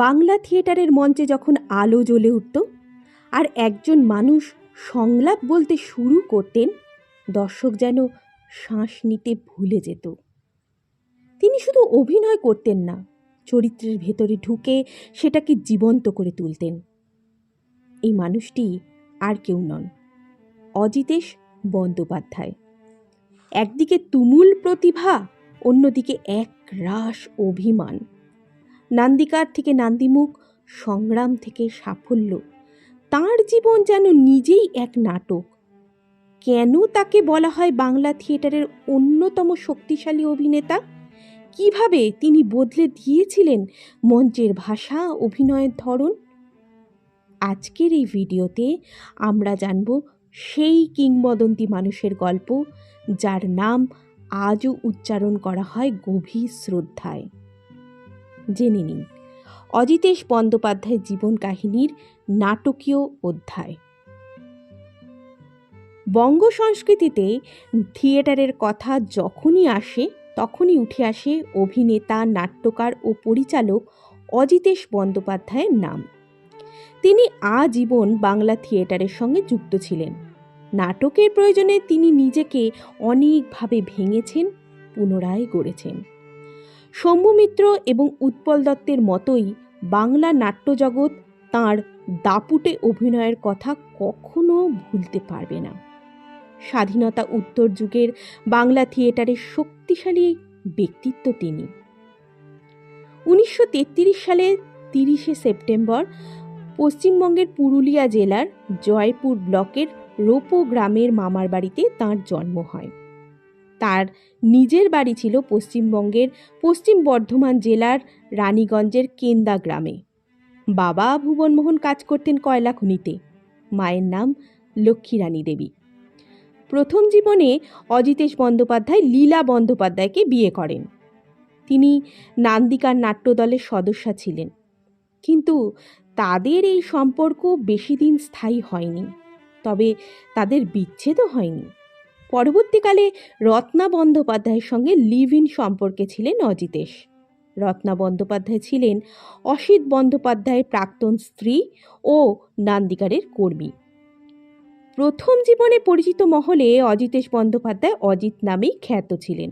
বাংলা থিয়েটারের মঞ্চে যখন আলো জ্বলে উঠত আর একজন মানুষ সংলাপ বলতে শুরু করতেন, দর্শক যেন শ্বাস নিতে ভুলে যেত। তিনি শুধু অভিনয় করতেন না, চরিত্রের ভেতরে ঢুকে সেটাকে জীবন্ত করে তুলতেন। এই মানুষটি আর কেউ নন, অজিতেশ বন্দ্যোপাধ্যায়। একদিকে তুমুল প্রতিভা, অন্যদিকে এক রাস অভিমান। নান্দিকার থেকে নান্দিমুখ, সংগ্রাম থেকে সাফল্য। তার জীবন যেন নিজেই এক নাটক। কেন তাকে বলা হয় বাংলা থিয়েটারের অন্যতম শক্তিশালী অভিনেতা? কিভাবে তিনি বদলে দিয়েছিলেন মঞ্চের ভাষা, অভিনয়ের ধরন? আজকের এই ভিডিওতে আমরা জানব সেই কিংবদন্তি মানুষের গল্প, যার নাম আজও উচ্চারণ করা হয় গভীর শ্রদ্ধায়। জেনে নিন অজিতেশ বন্দ্যোপাধ্যায়ের জীবন কাহিনীর নাটকীয় অধ্যায়। বঙ্গ সংস্কৃতিতে থিয়েটারের কথা যখনই আসে তখনই উঠে আসে অভিনেতা, নাট্যকার ও পরিচালক অজিতেশ বন্দ্যোপাধ্যায়ের নাম। তিনি আজীবন বাংলা থিয়েটারের সঙ্গে যুক্ত ছিলেন। নাটকের প্রয়োজনে তিনি নিজেকে অনেকভাবে ভেঙেছেন, পুনরায় গড়েছেন। শম্ভু মিত্র এবং উৎপল দত্তের মতোই বাংলা নাট্যজগৎ তাঁর দাপুটে অভিনয়ের কথা কখনো ভুলতে পারবে না। স্বাধীনতা উত্তর যুগের বাংলা থিয়েটারের শক্তিশালী ব্যক্তিত্ব তিনি। 1933 সালে 30 সেপ্টেম্বর পশ্চিমবঙ্গের পুরুলিয়া জেলার জয়পুর ব্লকের রোপো গ্রামের মামার বাড়িতে তাঁর জন্ম হয়। তার নিজের বাড়ি ছিল পশ্চিমবঙ্গের পশ্চিম বর্ধমান জেলার রানীগঞ্জের কেন্দা গ্রামে। বাবা ভুবনমোহন কাজ করতেন কয়লা খনিতে, মায়ের নাম লক্ষ্মীরানী দেবী। প্রথম জীবনে অজিতেশ বন্দ্যোপাধ্যায় লীলা বন্দ্যোপাধ্যায়কে বিয়ে করেন। তিনি নান্দিকার নাট্যদলের সদস্যা ছিলেন, কিন্তু তাদের এই সম্পর্ক বেশি দিন স্থায়ী হয়নি। তবে তাদের বিচ্ছেদও হয়নি। পরবর্তীকালে রত্না বন্দ্যোপাধ্যায়ের সঙ্গে লিভ ইন সম্পর্কে ছিলেন অজিতেশ। রত্না বন্দ্যোপাধ্যায় ছিলেন অসিত বন্দ্যোপাধ্যায়ের প্রাক্তন স্ত্রী ও নান্দিকারের কর্মী। প্রথম জীবনে পরিচিত মহলে অজিতেশ বন্দ্যোপাধ্যায় অজিত নামেই খ্যাত ছিলেন।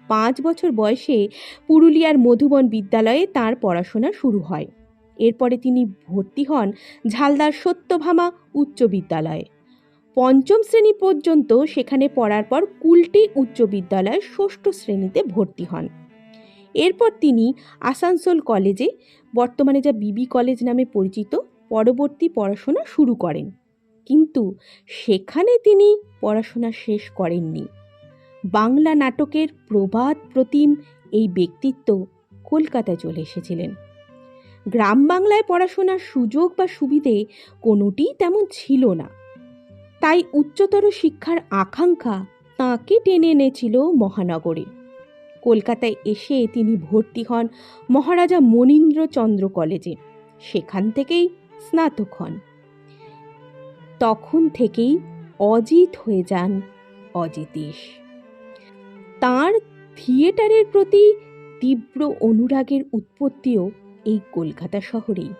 5 বছর বয়সে পুরুলিয়ার মধুবন বিদ্যালয়ে তাঁর পড়াশোনা শুরু হয়। এরপরে তিনি ভর্তি হন ঝালদার সত্যভামা উচ্চ বিদ্যালয়ে। 5ম শ্রেণী পর্যন্ত সেখানে পড়ার পর কুলটি উচ্চ বিদ্যালয়ে 6ষ্ঠ শ্রেণীতে ভর্তি হন। এরপর তিনি আসানসোল কলেজে, বর্তমানে যা বিবি কলেজ নামে পরিচিত, পরবর্তী পড়াশোনা শুরু করেন। কিন্তু সেখানে তিনি পড়াশোনা শেষ করেননি। বাংলা নাটকের প্রবাদ প্রতিম এই ব্যক্তিত্ব কলকাতায় চলে এসেছিলেন। গ্রাম বাংলায় পড়াশোনার সুযোগ বা সুবিধে কোনোটিই তেমন ছিল না। তাই উচ্চতর শিক্ষার আকাঙ্ক্ষা তাঁকে টেনে এনেছিল মহানগরে। কলকাতায় এসে তিনি ভর্তি হন মহারাজা মনীন্দ্রচন্দ্র কলেজে। সেখান থেকেই স্নাতক হন। তখন থেকেই অজিত হয়ে যান অজিতেশ। তাঁর থিয়েটারের প্রতি তীব্র অনুরাগের উৎপত্তিও এই কলকাতা শহরেই।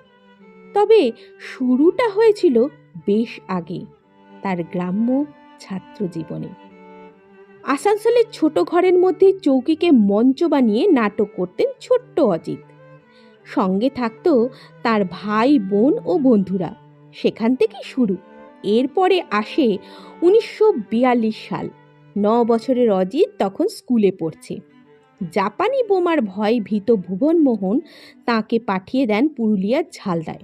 তবে শুরুটা হয়েছিল বেশ আগে, তার গ্রাম্য ছাত্র জীবনে। আসানসোলের ছোট ঘরের মধ্যে চৌকিকে মঞ্চ বানিয়ে নাটক করতেন ছোট্ট অজিত। সঙ্গে থাকতো তার ভাই, বোন ও বন্ধুরা। সেখান থেকেই শুরু। এরপরে আসে 1942 সাল। 9 বছরের অজিত তখন স্কুলে পড়ছে। জাপানি বোমার ভয়ে ভীত ভুবনমোহন তাঁকে পাঠিয়ে দেন পুরুলিয়ার ঝালদায়।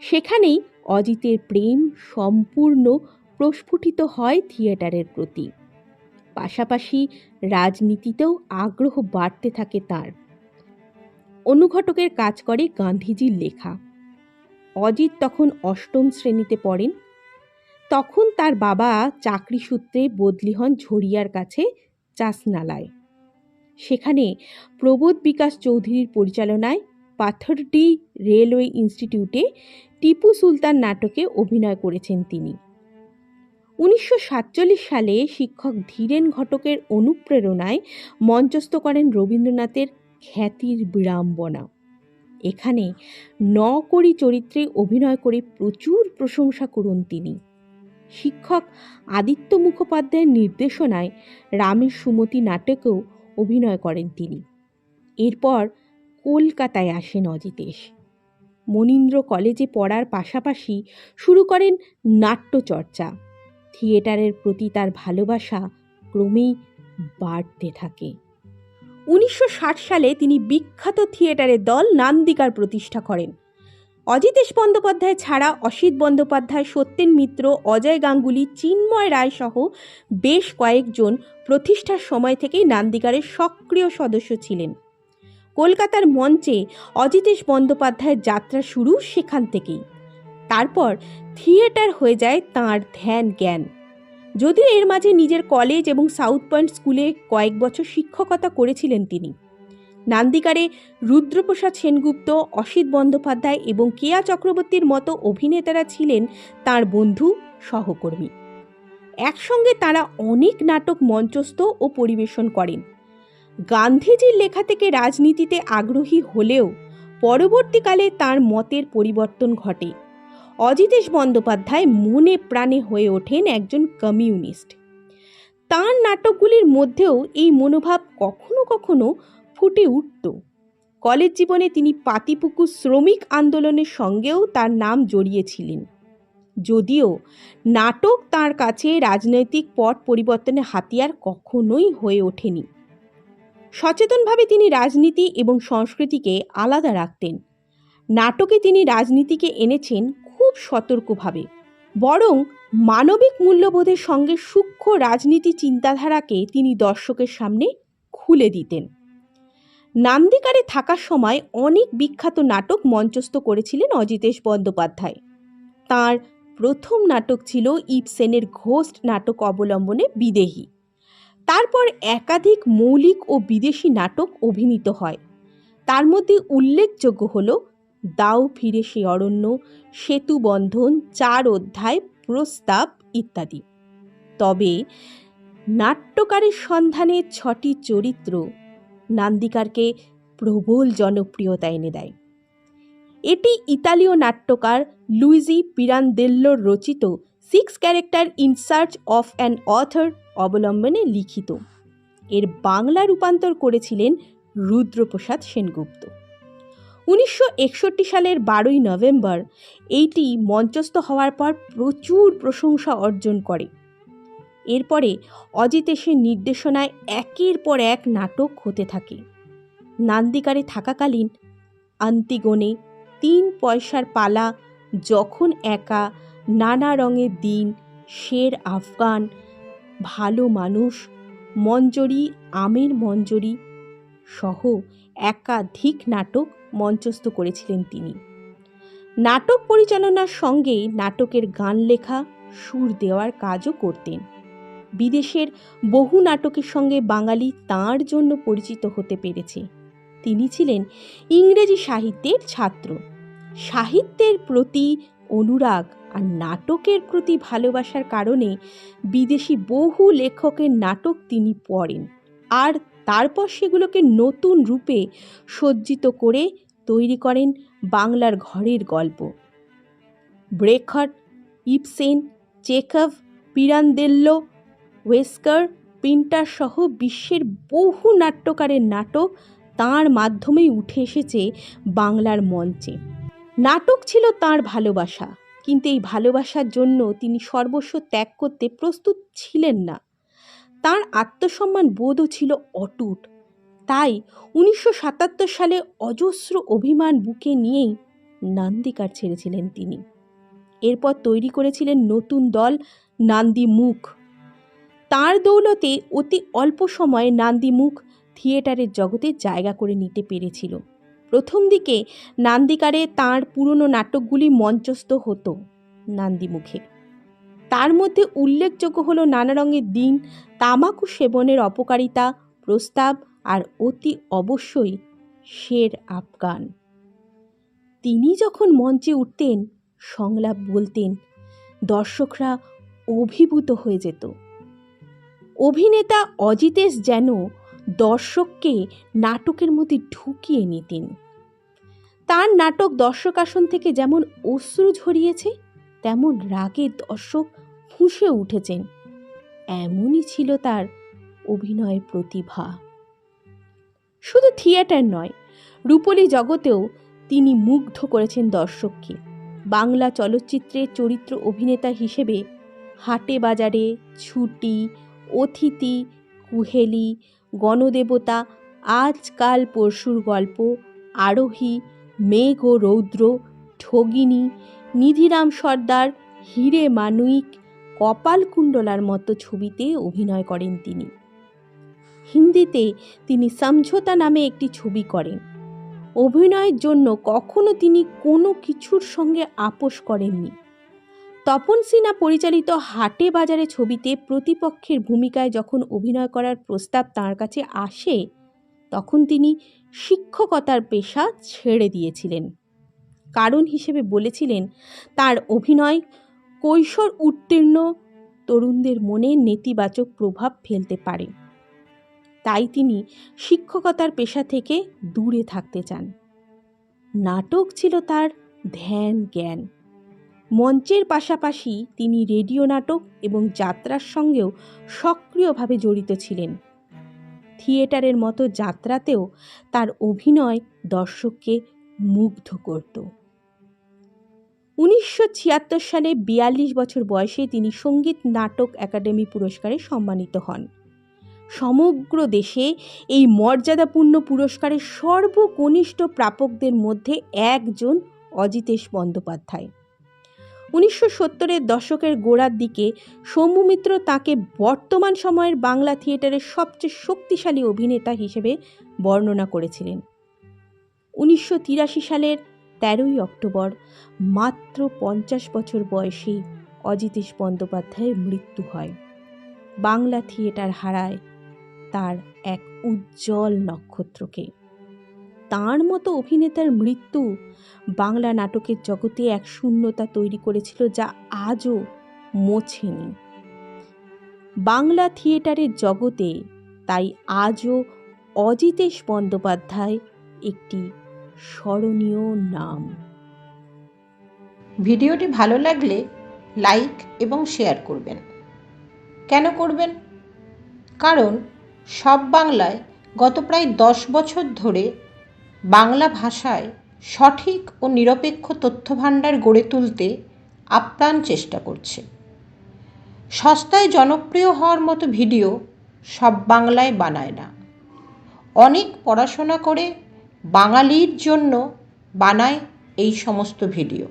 সেখানেই অজিতের প্রেম সম্পূর্ণ প্রস্ফুটিত হয় থিয়েটারের প্রতি। পাশাপাশি রাজনীতিতেও আগ্রহ বাড়তে থাকে তার। অনুঘটকের কাজ করে গান্ধীজির লেখা। অজিত তখন 8ম শ্রেণীতে পড়েন। তখন তার বাবা চাকরি সূত্রে বদলি হন ঝরিয়ার কাছে চাসনালায়। সেখানে প্রবোধ বিকাশ চৌধুরীর পরিচালনায় পাথরডি রেলওয়ে ইনস্টিটিউটে টিপু সুলতান নাটকে অভিনয় করেছেন তিনি। 1947 সালে শিক্ষক ধীরেন ঘটকের অনুপ্রেরণায় মঞ্চস্থ করেন রবীন্দ্রনাথের খ্যাতির বিড়ম্বনা। এখানে নকরি চরিত্রে অভিনয় করে প্রচুর প্রশংসা করুন তিনি। শিক্ষক আদিত্য মুখোপাধ্যায়ের নির্দেশনায় রামের সুমতি নাটকেও অভিনয় করেন তিনি। এরপর কলকাতায় আসেন অজিতেশ। মনীন্দ্র কলেজে পড়ার পাশাপাশি শুরু করেন নাট্যচর্চা। থিয়েটারের প্রতি তার ভালোবাসা ক্রমেই বাড়তে থাকে। 1960 সালে তিনি বিখ্যাত থিয়েটারের দল নান্দিকার প্রতিষ্ঠা করেন। অজিতেশ বন্দ্যোপাধ্যায় ছাড়া অসিত বন্দ্যোপাধ্যায়, সত্যেন মিত্র, অজয় গাঙ্গুলি, চিন্ময় রায় সহ বেশ কয়েকজন প্রতিষ্ঠার সময় থেকেই নান্দিকারের সক্রিয় সদস্য ছিলেন। কলকাতার মঞ্চে অজিতেশ বন্দ্যোপাধ্যায়ের যাত্রা শুরু সেখান থেকেই। তারপর থিয়েটার হয়ে যায় তাঁর ধ্যান জ্ঞান। যদিও এর মাঝে নিজের কলেজ এবং সাউথ পয়েন্ট স্কুলে কয়েক বছর শিক্ষকতা করেছিলেন তিনি। নান্দিকারে রুদ্রপ্রসাদ সেনগুপ্ত, অসিত বন্দ্যোপাধ্যায় এবং কেয়া চক্রবর্তীর মতো অভিনেতারা ছিলেন তাঁর বন্ধু, সহকর্মী। একসঙ্গে তারা অনেক নাটক মঞ্চস্থ ও পরিবেশন করেন। গান্ধীজির লেখা থেকে রাজনীতিতে আগ্রহী হলেও পরবর্তীকালে তার মতের পরিবর্তন ঘটে। অজিতেশ বন্দ্যোপাধ্যায় মনে প্রাণে হয়ে ওঠেন একজন কমিউনিস্ট। তাঁর নাটকগুলির মধ্যেও এই মনোভাব কখনো কখনো ফুটে উঠত। কলেজ জীবনে তিনি পাতিপুকুর শ্রমিক আন্দোলনের সঙ্গেও তার নাম জড়িয়েছিলেন। যদিও নাটক তাঁর কাছে রাজনৈতিক পট পরিবর্তনের হাতিয়ার কখনোই হয়ে ওঠেনি। সচেতনভাবে তিনি রাজনীতি এবং সংস্কৃতিকে আলাদা রাখতেন। নাটকে তিনি রাজনীতিকে এনেছেন খুব সতর্কভাবে, বরং মানবিক মূল্যবোধের সঙ্গে সূক্ষ্ম রাজনীতি চিন্তাধারাকে তিনি দর্শকের সামনে খুলে দিতেন। নান্দিকারে থাকার সময় অনেক বিখ্যাত নাটক মঞ্চস্থ করেছিলেন অজিতেশ বন্দ্যোপাধ্যায়। তাঁর প্রথম নাটক ছিল ইবসেনের ঘোস্ট নাটক অবলম্বনে বিদেহী। তারপর একাধিক মৌলিক ও বিদেশি নাটক অভিনীত হয়। তার মধ্যে উল্লেখযোগ্য হল দাও ফিরে সে অরণ্য, সেতু বন্ধন, 4 অধ্যায়, প্রস্তাব ইত্যাদি। তবে নাট্যকারের সন্ধানে 6টি চরিত্র নান্দিকারকে প্রবল জনপ্রিয়তা এনে দেয়। এটি ইতালীয় নাট্যকার লুইজি পিরান্দেল্লোর রচিত 6 character in search of an author অবলম্বনে লিখিত। এর বাংলা রূপান্তর করেছিলেন রুদ্রপ্রসাদ সেনগুপ্ত। 1961 সালের 12ই নভেম্বর এইটি মঞ্চস্থ হওয়ার পর প্রচুর প্রশংসা অর্জন করে। এরপরে অজিতেশের নির্দেশনায় একের পর এক নাটক হতে থাকে। নান্দিকারে থাকাকালীন আন্তিগোনে, 3 পয়সার পালা, যখন একা, নানা রঙের দিন, শের আফগান, ভালো মানুষ, মঞ্জরি, আমের মঞ্জরি সহ একাধিক নাটক মঞ্চস্থ করেছিলেন তিনি। নাটক পরিচালনার সঙ্গে নাটকের গান লেখা, সুর দেওয়ার কাজও করতেন। বিদেশের বহু নাটকের সঙ্গে বাঙালি তাঁর জন্য পরিচিত হতে পেরেছে। তিনি ছিলেন ইংরেজি সাহিত্যের ছাত্র। সাহিত্যের প্রতি অনুরাগ আর নাটকের প্রতি ভালোবাসার কারণে বিদেশি বহু লেখকের নাটক তিনি পড়েন, আর তারপর সেগুলোকে নতুন রূপে সজ্জিত করে তৈরি করেন বাংলার ঘরের গল্প। ব্রেখট, ইবসেন, চেখভ, পিরান্দেল্লো, ওয়েস্কার, পিন্টার সহ বিশ্বের বহু নাট্যকারের নাটক তাঁর মাধ্যমেই উঠে এসেছে বাংলার মঞ্চে। নাটক ছিল তাঁর ভালোবাসা, কিন্তু এই ভালোবাসার জন্য তিনি সর্বস্ব ত্যাগ করতে প্রস্তুত ছিলেন না। তাঁর আত্মসম্মান বোধও ছিল অটুট। তাই 1977 সালে অজস্র অভিমান বুকে নিয়েই নান্দিকার ছেড়েছিলেন তিনি। এরপর তৈরি করেছিলেন নতুন দল নান্দিমুখ। তাঁর দৌলতে অতি অল্প সময়ে নান্দিমুখ থিয়েটারের জগতে জায়গা করে নিতে পেরেছিল। প্রথম দিকে নান্দিকারে তাঁর পুরনো নাটকগুলি মঞ্চস্থ হতো নান্দিমুখে। তার মধ্যে উল্লেখযোগ্য হলো নানা রঙের দিন, তামাকু সেবনের অপকারিতা, প্রস্তাব আর অতি অবশ্যই শের আফগান। তিনি যখন মঞ্চে উঠতেন, সংলাপ বলতেন, দর্শকরা অভিভূত হয়ে যেত। অভিনেতা অজিতেশ যেন দর্শককে নাটকের মধ্যে ঢুকিয়ে নিতেন। তার নাটক দর্শক আসন থেকে যেমন অশ্রু ঝরিয়েছে, তেমন রাগে দর্শক ফুঁসে উঠেছেন। এমনই ছিল তার অভিনয়ের প্রতিভা। শুধু থিয়েটার নয়, রূপলী জগতেও তিনি মুগ্ধ করেছেন দর্শককে। বাংলা চলচ্চিত্রে চরিত্র অভিনেতা হিসেবে হাটে বাজারে, ছুটি, অতিথি, কুহেলি, গণদেবতা, আজকাল পরশুর গল্প, আরোহী, মেঘ ও রৌদ্র, ঠগিনী, নিধিরাম সর্দার, হিরে মানুইক, কপালকুণ্ডলার মতো ছবিতে অভিনয় করেন তিনি। হিন্দিতে তিনি সমঝোতা নামে একটি ছবি করেন। অভিনয়ের জন্য কখনো তিনি কোনো কিছুর সঙ্গে আপোষ করেননি। তপন সিনহা পরিচালিত হাটে বাজারে ছবিতে প্রতিপক্ষের ভূমিকায় যখন অভিনয় করার প্রস্তাব তাঁর কাছে আসে, তখন তিনি শিক্ষকতার পেশা ছেড়ে দিয়েছিলেন। কারণ হিসেবে বলেছিলেন তার অভিনয় কৈশোর উত্তীর্ণ তরুণদের মনে নেতিবাচক প্রভাব ফেলতে পারে। তাই তিনি শিক্ষকতার পেশা থেকে দূরে থাকতে চান। নাটক ছিল তার ধ্যান জ্ঞান। মঞ্চের পাশাপাশি তিনি রেডিও নাটক এবং যাত্রার সঙ্গেও সক্রিয়ভাবে জড়িত ছিলেন। থিয়েটারের মতো যাত্রাতেও তার অভিনয় দর্শককে মুগ্ধ করত। 1976 সালে 42 বছর বয়সে তিনি সঙ্গীত নাটক একাডেমি পুরস্কারে সম্মানিত হন। সমগ্র দেশে এই মর্যাদাপূর্ণ পুরস্কারের সর্বকনিষ্ঠ প্রাপকদের মধ্যে একজন অজিতেশ বন্দ্যোপাধ্যায়। 1970-এর দশকের গোড়ার দিকে সৌম্য মিত্র তাঁকে বর্তমান সময়ের বাংলা থিয়েটারের সবচেয়ে শক্তিশালী অভিনেতা হিসেবে বর্ণনা করেছিলেন। 1983 সালের 13ই অক্টোবর মাত্র 50 বছর বয়সে অজিতেশ বন্দ্যোপাধ্যায়ের মৃত্যু হয়। বাংলা থিয়েটার হারায় তার এক উজ্জ্বল নক্ষত্রকে। তাঁর মতো অভিনেতার মৃত্যু বাংলা নাটকের জগতে এক শূন্যতা তৈরি করেছিল যা আজও মোছেনি। বাংলা থিয়েটারের জগতে তাই আজও অজিতেশ বন্দ্যোপাধ্যায় একটি স্মরণীয় নাম। ভিডিওটি ভালো লাগলে লাইক এবং শেয়ার করবেন। কেন করবেন? কারণ সব বাংলায় গত প্রায় 10 বছর ধরে বাংলা ভাষায় সঠিক ও নিরপেক্ষ তথ্যভাণ্ডার গড়ে তুলতে আপ্রাণ চেষ্টা করছে। সস্তায় জনপ্রিয় হওয়ার মতো ভিডিও সব বাংলায় বানায় না। অনেক পড়াশোনা করে বাঙালির জন্য বানায় এই সমস্ত ভিডিও।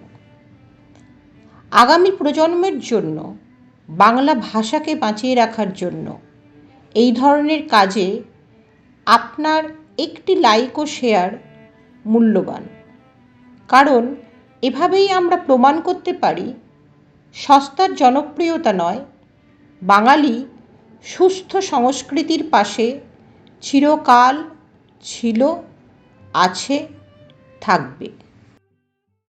আগামী প্রজন্মের জন্য বাংলা ভাষাকে বাঁচিয়ে রাখার জন্য এই ধরনের কাজে আপনার একটি লাইক ও শেয়ার মূল্যবান। কারণ এভাবেই আমরা প্রমাণ করতে পারি সস্তার জনপ্রিয়তা নয়, বাঙালি সুস্থ সংস্কৃতির পাশে চিরকাল ছিল, আছে, থাকবে।